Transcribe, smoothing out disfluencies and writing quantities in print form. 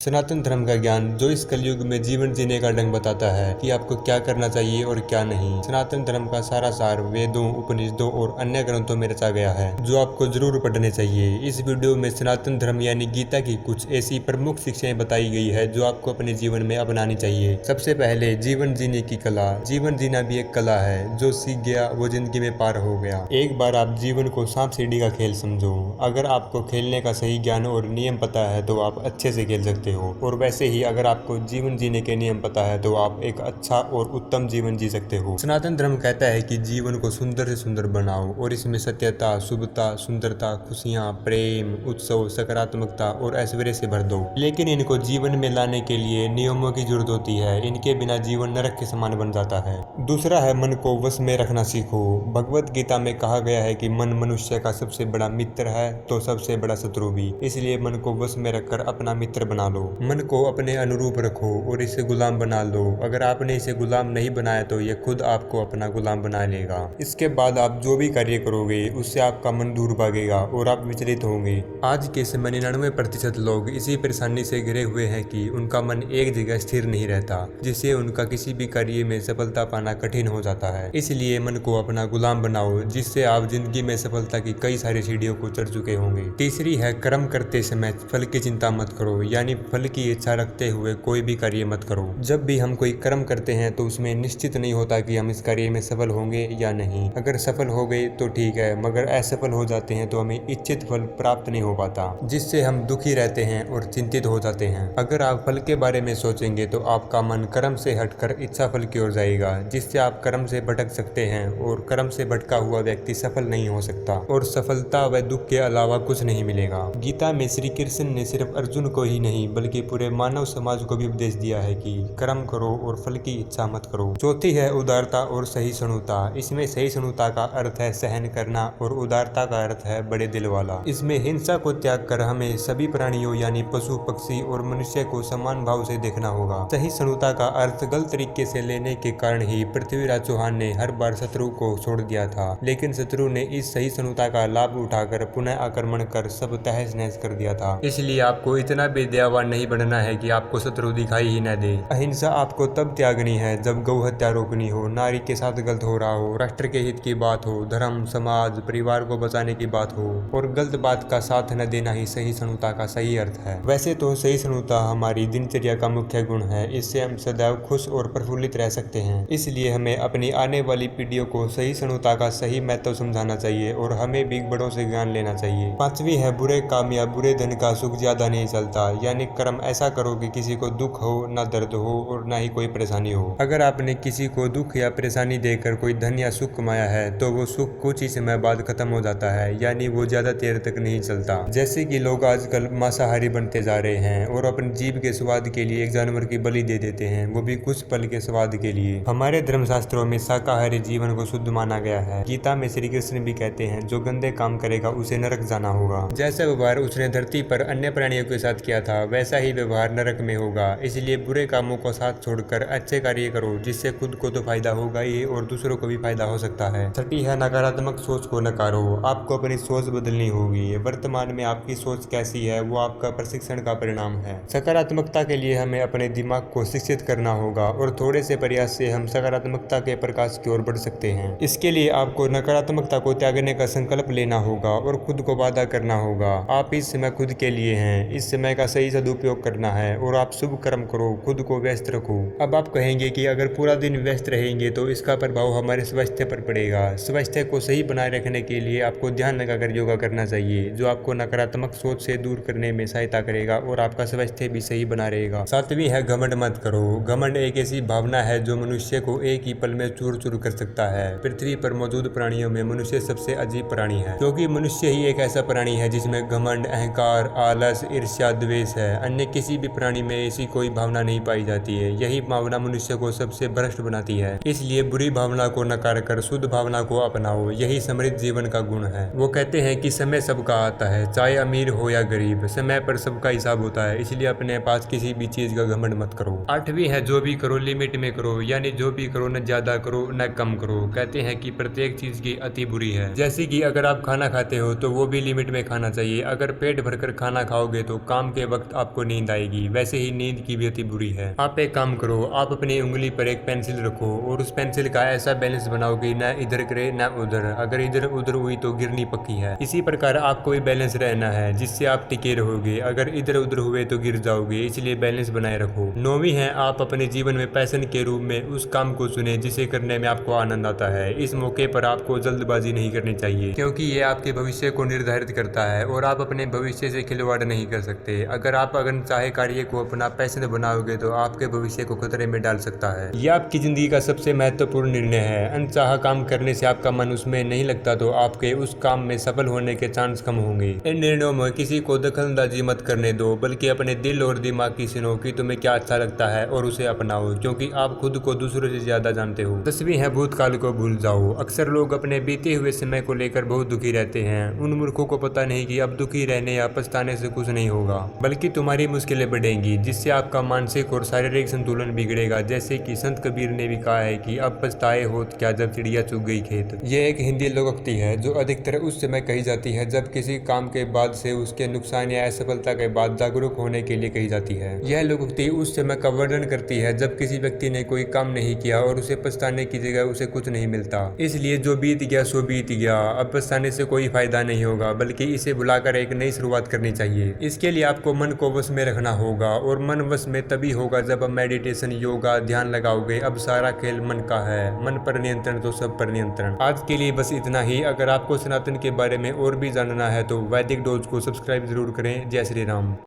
सनातन धर्म का ज्ञान जो इस कलयुग में जीवन जीने का ढंग बताता है कि आपको क्या करना चाहिए और क्या नहीं। सनातन धर्म का सारा सार वेदों, उपनिषदों और अन्य ग्रंथों में रचा गया है जो आपको जरूर पढ़ने चाहिए। इस वीडियो में सनातन धर्म यानी गीता की कुछ ऐसी प्रमुख शिक्षाएं बताई गई है जो आपको अपने जीवन में अपनानी चाहिए। सबसे पहले जीवन जीने की कला। जीवन जीना भी एक कला है, जो सीख गया वो जिंदगी में पार हो गया। एक बार आप जीवन को सांप सीढ़ी का खेल समझो। अगर आपको खेलने का सही ज्ञान और नियम पता है तो आप अच्छे से खेल सकते हो, और वैसे ही अगर आपको जीवन जीने के नियम पता है तो आप एक अच्छा और उत्तम जीवन जी सकते हो। सनातन धर्म कहता है कि जीवन को सुंदर से सुंदर बनाओ और इसमें सत्यता, शुभता, सुंदरता, खुशियाँ, प्रेम, उत्सव, सकारात्मकता और ऐश्वर्य से भर दो। लेकिन इनको जीवन में लाने के लिए नियमों की जरूरत होती है। इनके बिना जीवन नरक के समान बन जाता है। दूसरा है मन को वश में रखना सीखो। भगवत गीता में कहा गया है कि मन मनुष्य का सबसे बड़ा मित्र है तो सबसे बड़ा शत्रु भी। इसलिए मन को वश में रखकर अपना मित्र बना लो। मन को अपने अनुरूप रखो और इसे गुलाम बना लो। अगर आपने इसे गुलाम नहीं बनाया तो यह खुद आपको अपना गुलाम बना लेगा। इसके बाद आप जो भी कार्य करोगे उससे आपका मन दूर भागेगा और आप विचलित होंगे। आज के समय 99% लोग इसी परेशानी से घिरे हुए हैं कि उनका मन एक जगह स्थिर नहीं रहता, जिससे उनका किसी भी कार्य में सफलता पाना कठिन हो जाता है। इसलिए मन को अपना गुलाम बनाओ, जिससे आप जिंदगी में सफलता की कई सारी सीढ़ियों को चढ़ चुके होंगे। तीसरी है कर्म करते समय फल की चिंता मत करो, यानी फल की इच्छा रखते हुए कोई भी कार्य मत करो। जब भी हम कोई कर्म करते हैं तो उसमें निश्चित नहीं होता कि हम इस कार्य में सफल होंगे या नहीं। अगर सफल हो गए तो ठीक है, मगर असफल हो जाते हैं तो हमें इच्छित फल प्राप्त नहीं हो पाता, जिससे हम दुखी रहते हैं और चिंतित हो जाते हैं। अगर आप फल के बारे में सोचेंगे तो आपका मन कर्म से हटकर इच्छा फल की ओर जाएगा, जिससे आप कर्म से भटक सकते हैं और कर्म से भटका हुआ व्यक्ति सफल नहीं हो सकता और सफलता व दुख के अलावा कुछ नहीं मिलेगा। गीता में श्री कृष्ण ने सिर्फ अर्जुन को ही नहीं बल्कि पूरे मानव समाज को भी उपदेश दिया है कि कर्म करो और फल की इच्छा मत करो। चौथी है उदारता और सहिष्णुता। इसमें सहिष्णुता का अर्थ है सहन करना और उदारता का अर्थ है बड़े दिल वाला। इसमें हिंसा को त्याग कर हमें सभी प्राणियों यानी पशु, पक्षी और मनुष्य को समान भाव से देखना होगा। सहिष्णुता का अर्थ गलत तरीके से लेने के कारण ही पृथ्वीराज चौहान ने हर बार शत्रु को छोड़ दिया था, लेकिन शत्रु ने इस सहिष्णुता का लाभ उठाकर पुनः आक्रमण कर सब तहस नहस कर दिया था। इसलिए आपको इतना भी दयावान नहीं बनना है कि आपको शत्रु दिखाई ही न दे। अहिंसा आपको तब त्यागनी है जब गौ हत्या रोकनी हो, नारी के साथ गलत हो रहा हो, राष्ट्र के हित की बात हो, धर्म, समाज, परिवार को बचाने की बात हो, और गलत बात का साथ न देना ही सहिष्णुता का सही अर्थ है। वैसे तो सहिष्णुता हमारी दिनचर्या का मुख्य गुण है। इससे हम सदैव खुश और प्रफुल्लित रह सकते हैं। इसलिए हमें अपनी आने वाली पीढ़ियों को सहिष्णुता का सही महत्व समझाना चाहिए और हमें भी बड़ों से ज्ञान लेना चाहिए। पांचवी है बुरे काम या बुरे धन का सुख ज्यादा नहीं चलता, यानी कर्म ऐसा करो कि किसी को दुख हो, ना दर्द हो और ना ही कोई परेशानी हो। अगर आपने किसी को दुख या परेशानी देकर कोई धन या सुख कमाया है तो वो सुख कुछ ही समय बाद खत्म हो जाता है, यानी वो ज्यादा देर तक नहीं चलता। जैसे कि लोग आजकल मांसाहारी बनते जा रहे हैं और अपनी जीभ के स्वाद के लिए एक जानवर की बलि दे देते हैं, वो भी कुछ पल के स्वाद के लिए। हमारे धर्मशास्त्रों में शाकाहारी जीवन को शुद्ध माना गया है। गीता में श्री कृष्ण भी कहते हैं जो गंदे काम करेगा उसे नरक जाना होगा। जैसा व्यवहार उसने धरती पर अन्य प्राणियों के साथ किया था वैसा ही व्यवहार नरक में होगा। इसलिए बुरे कामों को साथ छोड़कर अच्छे कार्य करो, जिससे खुद को तो फायदा होगा ही और दूसरों को भी फायदा हो सकता है। छठी है नकारात्मक सोच को नकारो। आपको अपनी सोच बदलनी होगी। वर्तमान में आपकी सोच कैसी है वो आपका प्रशिक्षण का परिणाम है। सकारात्मकता के लिए हमें अपने दिमाग को शिक्षित करना होगा और थोड़े से प्रयास से हम सकारात्मकता के प्रकाश की ओर बढ़ सकते हैं। इसके लिए आपको नकारात्मकता को त्यागने का संकल्प लेना होगा और खुद को वादा करना होगा। आप इस समय खुद के लिए हैं, इस समय का सही सदुपयोग करना है और आप शुभ कर्म करो, खुद को व्यस्त रखो। अब आप कहेंगे कि अगर पूरा दिन व्यस्त रहेंगे तो इसका प्रभाव हमारे स्वास्थ्य पर पड़ेगा। स्वास्थ्य को सही बनाए रखने के लिए आपको ध्यान लगाकर योगा करना चाहिए, जो आपको नकारात्मक सोच से दूर करने में सहायता करेगा और आपका स्वास्थ्य भी सही बना रहेगा। सातवीं है घमंड मत करो। घमंड एक ऐसी भावना है जो मनुष्य को एक ही पल में चूर चूर कर सकता है। पृथ्वी पर मौजूद प्राणियों में मनुष्य सबसे अजीब प्राणी है, क्योंकि मनुष्य ही एक ऐसा प्राणी है जिसमें घमंड, अहंकार, आलस, ईर्ष्या, द्वेष है। अन्य किसी भी प्राणी में ऐसी कोई भावना नहीं पाई जाती है। यही भावना मनुष्य को सबसे भ्रष्ट बनाती है। इसलिए बुरी भावना को नकार कर शुद्ध भावना को अपनाओ, यही समृद्ध जीवन का गुण है। वो कहते हैं कि समय सबका आता है, चाहे अमीर हो या गरीब, समय पर सबका हिसाब होता है। इसलिए अपने पास किसी भी चीज का घमंड मत करो। आठवीं है जो भी करो लिमिट में करो, यानी जो भी करो न ज्यादा करो न कम करो। कहते हैं कि प्रत्येक चीज की अति बुरी है। जैसे कि अगर आप खाना खाते हो तो वो भी लिमिट में खाना चाहिए। अगर पेट भरकर खाना खाओगे तो काम के वक्त आप आपको नींद आएगी। वैसे ही नींद की भी अति बुरी है। आप एक काम करो, आप अपनी उंगली पर एक पेंसिल रखो और उस पेंसिल का ऐसा बैलेंस बनाओ कि न इधर करे न उधर। अगर इधर उधर हुई तो गिरनी पक्की है। इसी प्रकार आपको भी बैलेंस रहना है जिससे आप टिके रहोगे। अगर इधर उधर हुए तो गिर जाओगे, इसलिए बैलेंस बनाए रखो। 9वीं है, आप अपने जीवन में पैशन के रूप में उस काम को चुने जिसे करने में आपको आनंद आता है। इस मौके पर आपको जल्दबाजी नहीं करनी चाहिए क्योंकि ये आपके भविष्य को निर्धारित करता है और आप अपने भविष्य से खिलवाड़ नहीं कर सकते। अगर आप अनचाहे कार्य को अपना पैशन बनाओगे तो आपके भविष्य को खतरे में डाल सकता है। यह आपकी जिंदगी का सबसे महत्वपूर्ण निर्णय है। अनचाहा काम करने से आपका मन उसमें नहीं लगता तो आपके उस काम में सफल होने के चांस कम होंगे। इन निर्णयों में किसी को दखलंदाजी मत करने दो, बल्कि अपने दिल और दिमाग की सुनो कि तुम्हें क्या अच्छा लगता है और उसे अपनाओ, क्योंकि आप खुद को दूसरों से ज्यादा जानते हो। 10वीं है, भूतकाल को भूल जाओ। अक्सर लोग अपने बीते हुए समय को लेकर बहुत दुखी रहते हैं। उन मूर्खों को पता नहीं कि अब दुखी रहने या पछताने से कुछ नहीं होगा, बल्कि तुम्हारी मुश्किलें बढ़ेंगी जिससे आपका मानसिक और शारीरिक संतुलन बिगड़ेगा। जैसे कि संत कबीर ने भी कहा है कि अब पछताए होत क्या जब चिड़िया चुग गई खेत। यह एक हिंदी लोकोक्ति है जो अधिकतर उस समय कही जाती है जब किसी काम के बाद से उसके नुकसान या असफलता के बाद जागरूक होने के लिए कही जाती है। यह लोकोक्ति उस समय का वर्णन करती है जब किसी व्यक्ति ने कोई काम नहीं किया और उसे पछताने की जगह उसे कुछ नहीं मिलता। इसलिए जो बीत गया सो बीत गया, अब पछताने से कोई फायदा नहीं होगा, बल्कि इसे भुलाकर एक नई शुरुआत करनी चाहिए। इसके लिए आपको मन को वश में रखना होगा और मन वश में तभी होगा जब आप मेडिटेशन, योगा, ध्यान लगाओगे। अब सारा खेल मन का है। मन पर नियंत्रण तो सब पर नियंत्रण। आज के लिए बस इतना ही। अगर आपको सनातन के बारे में और भी जानना है तो वैदिक डोज को सब्सक्राइब जरूर करें। जय श्री राम।